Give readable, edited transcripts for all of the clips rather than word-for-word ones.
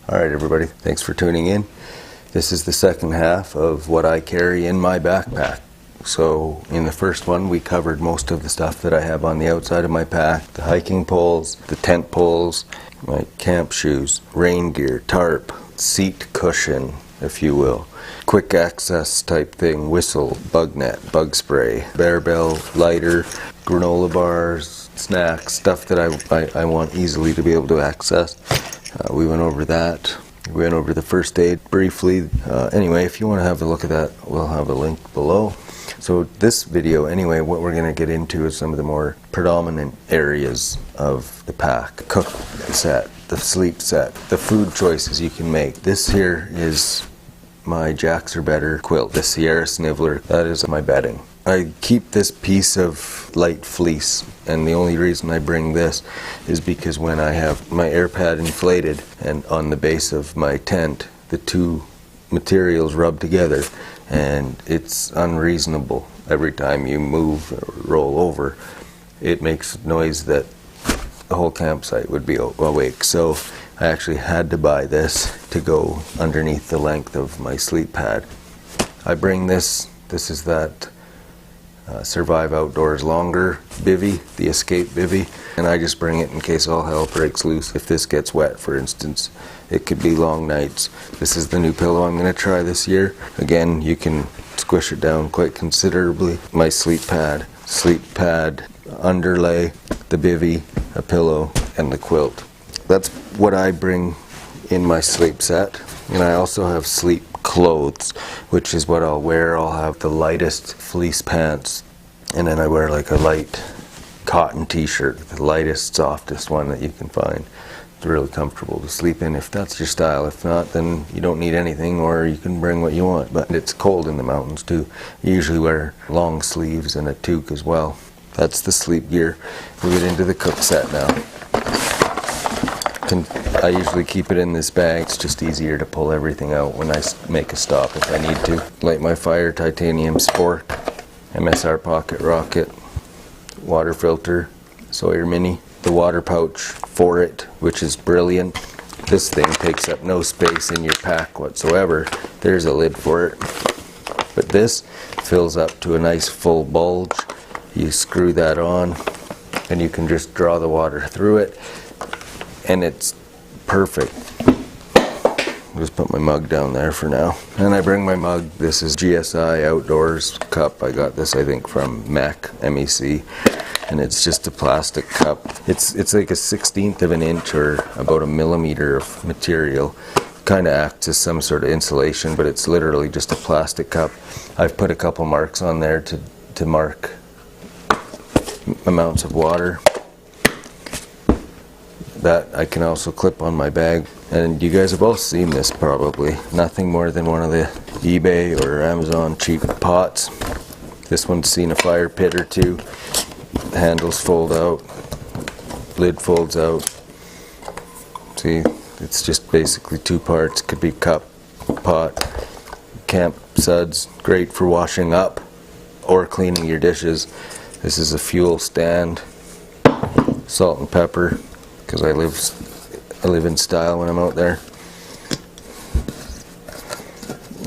Alright everybody, thanks for tuning in. This is the second half of what I carry in my backpack. So in the first one we covered most of the stuff that I have on the outside of my pack. The hiking poles, the tent poles, my camp shoes, rain gear, tarp, seat cushion if you will. Quick access type thing, whistle, bug net, bug spray, bear bell, lighter, granola bars, snacks, stuff that I want easily to be able to access. We went over that. We went over the first aid briefly. Anyway, if you want to have a look at that, we'll have a link below. So this video, anyway, what we're going to get into is some of the more predominant areas of the pack. Cook set, the sleep set, the food choices you can make. This here is my Jacks Are Better quilt, the Sierra Sniveler. That is my bedding. I keep this piece of light fleece, and the only reason I bring this is because when I have my air pad inflated and on the base of my tent, the two materials rub together and it's unreasonable. Every time you move or roll over, it makes noise that the whole campsite would be awake. So I actually had to buy this to go underneath the length of my sleep pad. I bring this is that Survive Outdoors Longer bivvy, the Escape bivvy, and I just bring it in case all hell breaks loose. If this gets wet, for instance, it could be long nights. This is the new pillow I'm going to try this year. Again, you can squish it down quite considerably. My sleep pad, underlay, the bivvy, a pillow, and the quilt. That's what I bring in my sleep set. And I also have sleep clothes, which is what I'll wear. I'll have the lightest fleece pants, and then I wear like a light cotton t-shirt, the lightest, softest one that you can find. It's really comfortable to sleep in if that's your style. If not, then you don't need anything, or you can bring what you want. But it's cold in the mountains too. You usually wear long sleeves and a toque as well. That's the sleep gear. We'll get into the cook set now. I usually keep it in this bag. It's just easier to pull everything out when I make a stop if I need to. Light my fire, titanium spork, MSR pocket rocket, water filter, Sawyer Mini, the water pouch for it, which is brilliant. This thing takes up no space in your pack whatsoever. There's a lid for it. But this fills up to a nice full bulge. You screw that on and you can just draw the water through it. And it's perfect. I'll just put my mug down there for now. And I bring my mug. This is GSI Outdoors cup. I got this, I think, from MEC. And it's just a plastic cup. It's like a 1/16 of an inch or about a millimeter of material. Kind of acts as some sort of insulation, but it's literally just a plastic cup. I've put a couple marks on there to mark amounts of water. That I can also clip on my bag, and you guys have all seen this probably. Nothing more than one of the eBay or Amazon cheap pots. This one's seen a fire pit or two. Handles fold out, lid folds out. See, it's just basically two parts. Could be cup, pot, camp suds. Great for washing up or cleaning your dishes. This is a fuel stand, salt and pepper, because I live in style when I'm out there.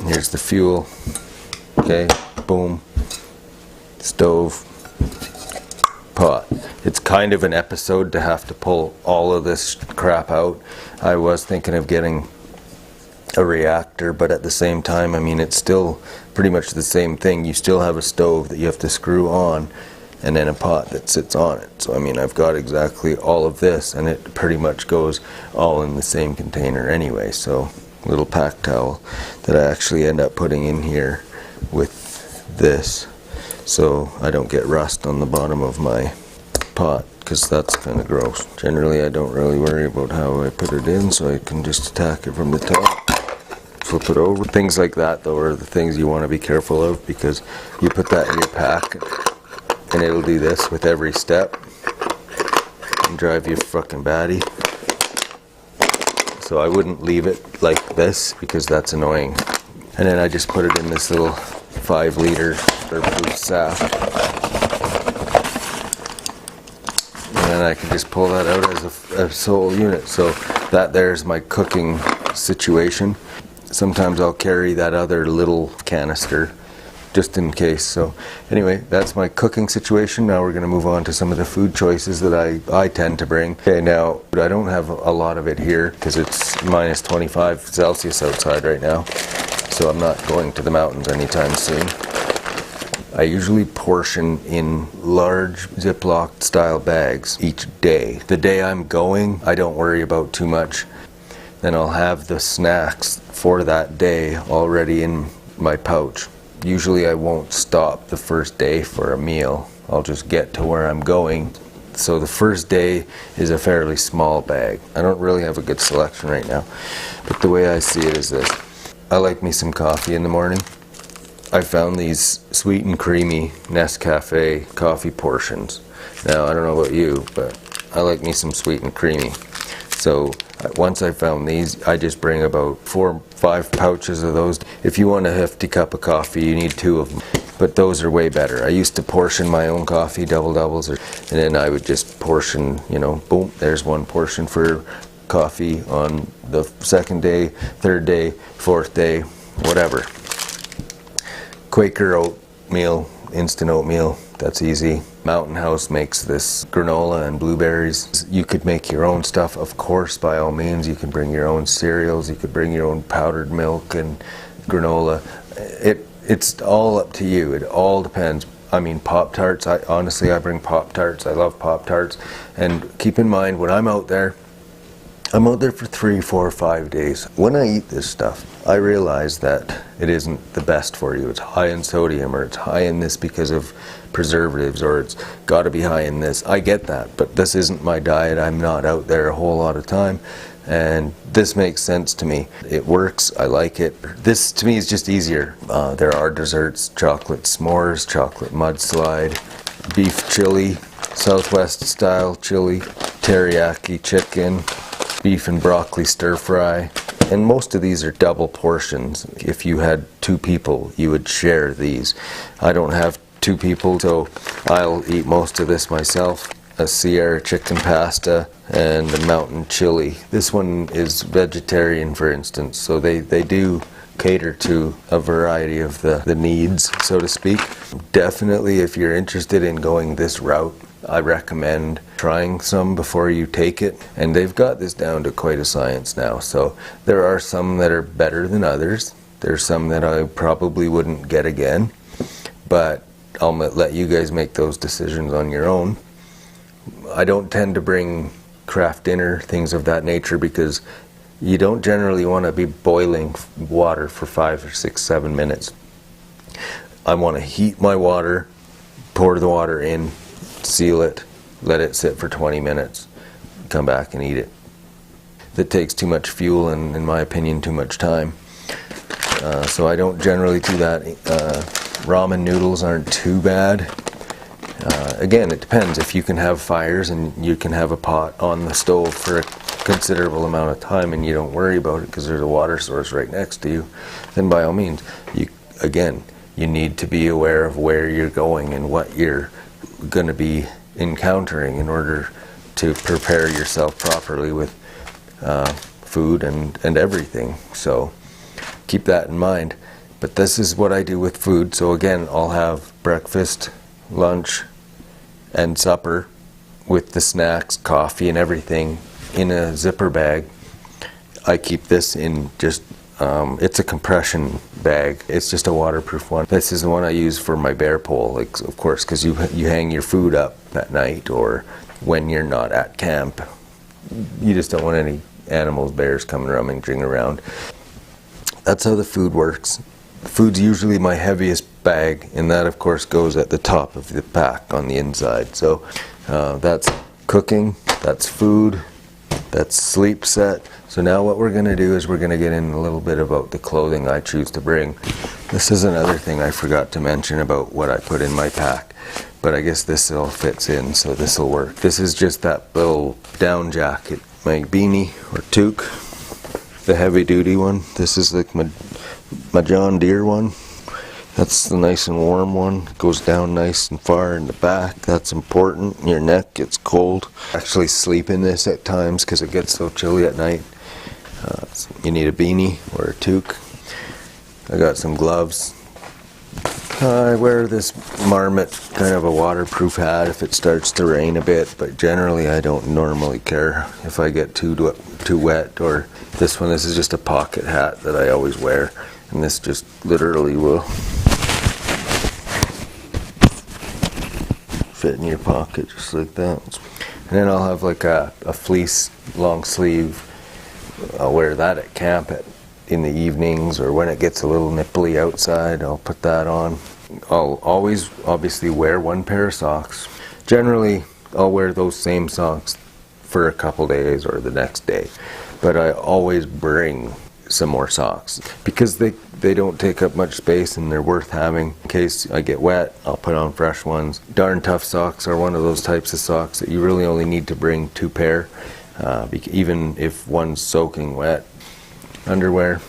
Here's the fuel. Okay, boom. Stove. Pot. It's kind of an episode to have to pull all of this crap out. I was thinking of getting a reactor, but at the same time, I mean, it's still pretty much the same thing. You still have a stove that you have to screw on, and then a pot that sits on it. So I mean, I've got exactly all of this, and it pretty much goes all in the same container anyway. So little pack towel that I actually end up putting in here with this, so I don't get rust on the bottom of my pot, because that's kind of gross. Generally I don't really worry about how I put it in, so I can just attack it from the top, flip it over. Things like that though are the things you want to be careful of, because you put that in your pack and it'll do this with every step and drive you fucking batty. So I wouldn't leave it like this, because that's annoying. And then I just put it in this little 5-liter proof sack. And then I can just pull that out as a sole unit. So That there's my cooking situation. Sometimes I'll carry that other little canister just in case. So anyway, that's my cooking situation. Now we're going to move on to some of the food choices that I tend to bring. Okay, now I don't have a lot of it here because it's minus 25 Celsius outside right now, so I'm not going to the mountains anytime soon. I usually portion in large Ziploc style bags each day. The day I'm going, I don't worry about too much. Then I'll have the snacks for that day already in my pouch. Usually I won't stop the first day for a meal. I'll just get to where I'm going. So the first day is a fairly small bag. I don't really have a good selection right now, but the way I see it is this. I like me some coffee in the morning. I found these sweet and creamy Nescafe coffee portions. Now, I don't know about you, but I like me some sweet and creamy. So once I found these, I just bring about 4 or 5 pouches of those. If you want a hefty cup of coffee, you need 2 of them. But those are way better. I used to portion my own coffee, doubles, and then I would just portion, you know, boom, there's 1 portion for coffee on the 2nd day, 3rd day, 4th day, whatever. Quaker oatmeal, instant oatmeal, that's easy. Mountain House makes this granola and blueberries. You could make your own stuff, of course, by all means. You can bring your own cereals, you could bring your own powdered milk and granola. It's all up to you. It all depends. I mean, Pop-Tarts, honestly, I bring Pop-Tarts. I love Pop-Tarts. And keep in mind, when I'm out there for 3, 4, 5 days. When I eat this stuff, I realize that it isn't the best for you. It's high in sodium, or it's high in this because of preservatives, or it's got to be high in this. I get that, but this isn't my diet. I'm not out there a whole lot of time, and this makes sense to me. It works. I like it. This, to me, is just easier. There are desserts: chocolate s'mores, chocolate mudslide, beef chili, Southwest style chili, teriyaki chicken, beef and broccoli stir fry, and most of these are double portions. If you had 2 people, you would share these. I don't have 2 people, so I'll eat most of this myself. A Sierra chicken pasta and a mountain chili. This one is vegetarian, for instance, so they do cater to a variety of the needs, so to speak. Definitely, if you're interested in going this route, I recommend trying some before you take it, and they've got this down to quite a science now. So there are some that are better than others. There's some that I probably wouldn't get again, but I'll let you guys make those decisions on your own. I don't tend to bring craft dinner, things of that nature, because you don't generally want to be boiling water for 5 or 6, 7 minutes. I want to heat my water, pour the water in, seal it, let it sit for 20 minutes, come back and eat it. That takes too much fuel and, in my opinion, too much time. So I don't generally do that. Ramen noodles aren't too bad. Again, it depends. If you can have fires and you can have a pot on the stove for a considerable amount of time and you don't worry about it because there's a water source right next to you, then by all means, you need to be aware of where you're going and what you're going to be encountering in order to prepare yourself properly with food and everything. So keep that in mind. But this is what I do with food. So again, I'll have breakfast, lunch, and supper with the snacks, coffee, and everything in a zipper bag. I keep this in just it's a compression bag. It's just a waterproof one. This is the one I use for my bear pole, like, of course, because you hang your food up at night or when you're not at camp. You just don't want any animals, bears coming rummaging around. That's how the food works. Food's usually my heaviest bag, and that of course goes at the top of the pack on the inside. So that's cooking, that's food, that's sleep set. So now what we're going to do is we're going to get in a little bit about the clothing I choose to bring. This is another thing I forgot to mention about what I put in my pack, but I guess this all fits in, so this will work. This is just that little down jacket, my beanie or toque, the heavy duty one. This is like my John Deere one. That's the nice and warm one. Goes down nice and far in the back. That's important. Your neck gets cold. Actually sleep in this at times because it gets so chilly at night. So you need a beanie or a toque. I got some gloves. I wear this Marmot, kind of a waterproof hat if it starts to rain a bit, but generally I don't normally care if I get too wet. Or this one, this is just a pocket hat that I always wear, and this just literally will fit in your pocket just like that. And then I'll have like a fleece long sleeve. I'll wear that at camp in the evenings, or when it gets a little nipply outside, I'll put that on. I'll always obviously wear one pair of socks. Generally, I'll wear those same socks for a couple days or the next day, but I always bring some more socks because they don't take up much space and they're worth having. In case I get wet, I'll put on fresh ones. Darn Tough socks are one of those types of socks that you really only need to bring 2 pair, even if one's soaking wet. Underwear,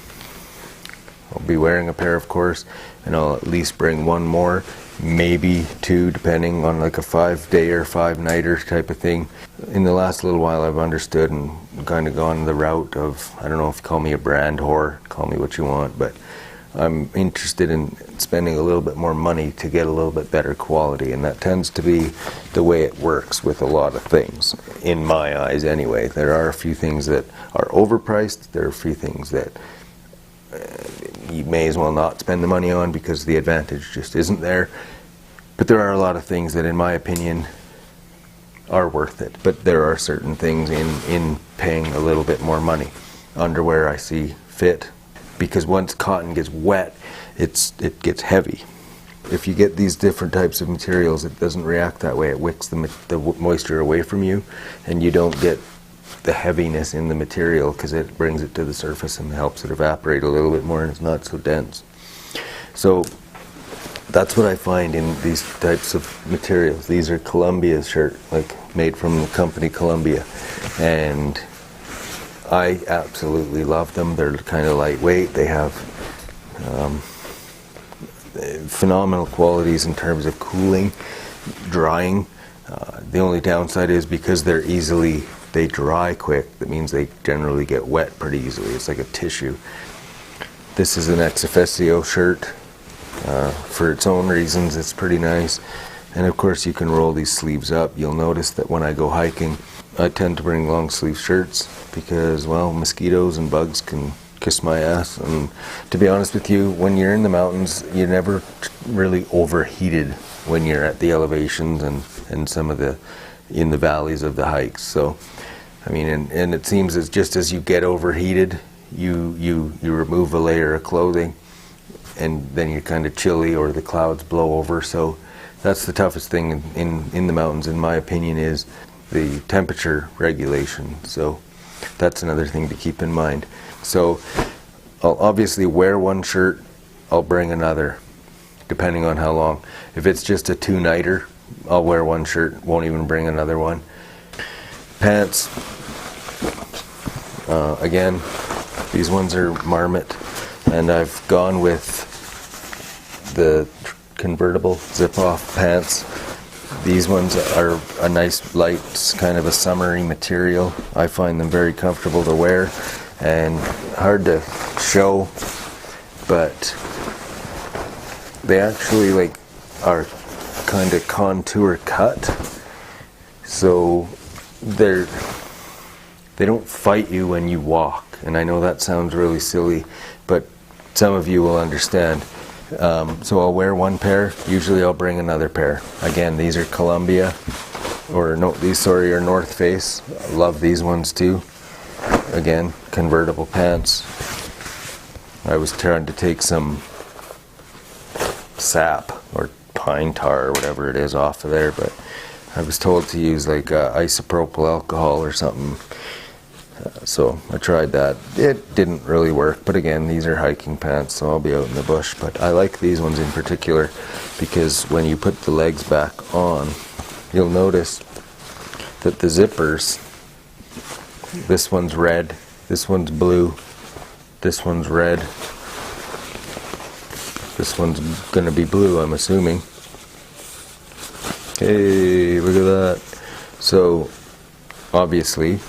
I'll be wearing a pair, of course, and I'll at least bring 1 more, maybe 2, depending on like a 5-day or 5-nighter type of thing. In the last little while, I've understood and kind of gone the route of, I don't know if you call me a brand whore, call me what you want, but I'm interested in spending a little bit more money to get a little bit better quality, and that tends to be the way it works with a lot of things, in my eyes anyway. There are a few things that are overpriced, there are a few things that you may as well not spend the money on because the advantage just isn't there. But there are a lot of things that, in my opinion, are worth it. But there are certain things in paying a little bit more money. Underwear I see fit, because once cotton gets wet, it gets heavy. If you get these different types of materials, it doesn't react that way. It wicks the moisture away from you, and you don't get the heaviness in the material because it brings it to the surface and helps it evaporate a little bit more, and it's not so dense. So that's what I find in these types of materials. These are Columbia shirt, like made from the company Columbia, and I absolutely love them. They're kind of lightweight. They have phenomenal qualities in terms of cooling, drying. The only downside is because they dry quick. That means they generally get wet pretty easily. It's like a tissue. This is an ex officio shirt. For its own reasons, it's pretty nice. And of course, you can roll these sleeves up. You'll notice that when I go hiking, I tend to bring long sleeve shirts because, well, mosquitoes and bugs can kiss my ass. And to be honest with you, when you're in the mountains, you're never really overheated when you're at the elevations and some of in the valleys of the hikes. So, I mean, and it seems as just as you get overheated, you remove a layer of clothing, and then you're kind of chilly or the clouds blow over. So that's the toughest thing in the mountains, in my opinion, is the temperature regulation. So that's another thing to keep in mind. So I'll obviously wear one shirt, I'll bring another, depending on how long. If it's just a 2-nighter, I'll wear one shirt, won't even bring another one. Pants, again, these ones are Marmot, and I've gone with the convertible zip-off pants. These ones are a nice light, kind of a summery material. I find them very comfortable to wear and hard to show, but they actually are kind of contour cut, so they don't fight you when you walk. And I know that sounds really silly, but some of you will understand. So I'll wear one pair, usually I'll bring another pair. Again, these are Columbia, these are North Face. I love these ones too. Again, convertible pants. I was trying to take some sap or pine tar or whatever it is off of there, but I was told to use isopropyl alcohol or something. So I tried that. It didn't really work, but again, these are hiking pants, so I'll be out in the bush. But I like these ones in particular because when you put the legs back on, you'll notice that the zippers, this one's red, this one's blue, this one's red, This one's gonna be blue, I'm assuming. Hey, look at that. So, obviously,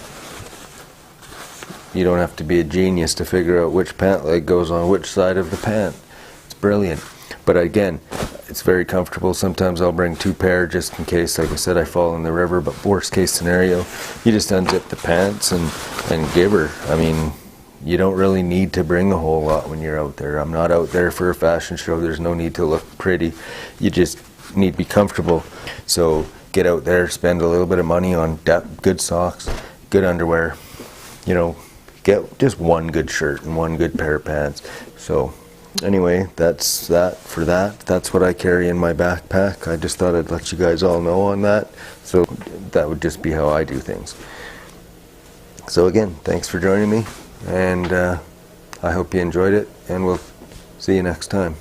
you don't have to be a genius to figure out which pant leg goes on which side of the pant. It's brilliant. But again, it's very comfortable. Sometimes I'll bring 2 pair just in case, like I said, I fall in the river. But worst case scenario, you just unzip the pants and give her. I mean, you don't really need to bring a whole lot when you're out there. I'm not out there for a fashion show. There's no need to look pretty. You just need to be comfortable. So get out there, spend a little bit of money on good socks, good underwear. You know, get just one good shirt and one good pair of pants. So anyway, that's that for that. That's what I carry in my backpack. I just thought I'd let you guys all know on that. So that would just be how I do things. So again, thanks for joining me, and I hope you enjoyed it, and we'll see you next time.